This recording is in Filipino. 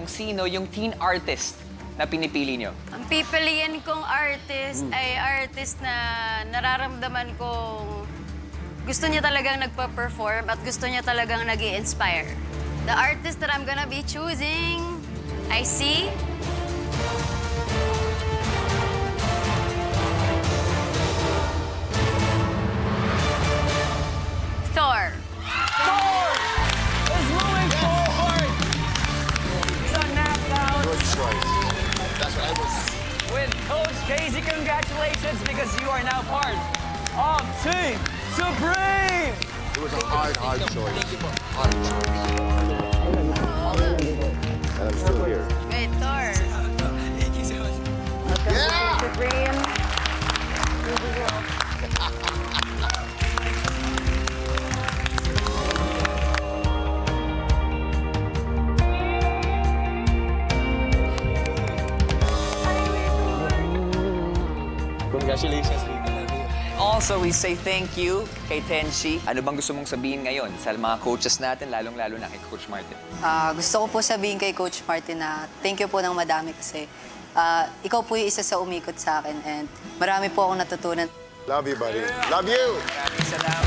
kung sino yung teen artist na pinipili nyo. Ang pipiliin kong artist ay artist na nararamdaman kong gusto niya talagang nagpa-perform at gusto niya talagang nag-i-inspire. The artist that I'm gonna be choosing, I see... Thor. Thor is moving forward. So knocked out. Good choice. That's what I was. With Coach Casey, congratulations because you are now part of Team Supreme. It was a hard choice. Hard choice. And I'm still here. Wait, Thor. Thank you so much. Yeah! Supreme. Congratulations, Lita. Also, we say thank you kay Tenshi. Ano bang gusto mong sabihin ngayon sa mga coaches natin, lalong-lalo na kay Coach Martin? Gusto ko po sabihin kay Coach Martin na thank you po ng madami kasi ikaw po yung isa sa umikot sa akin and marami po akong natutunan. Love you, buddy. Love you! Maraming salamat.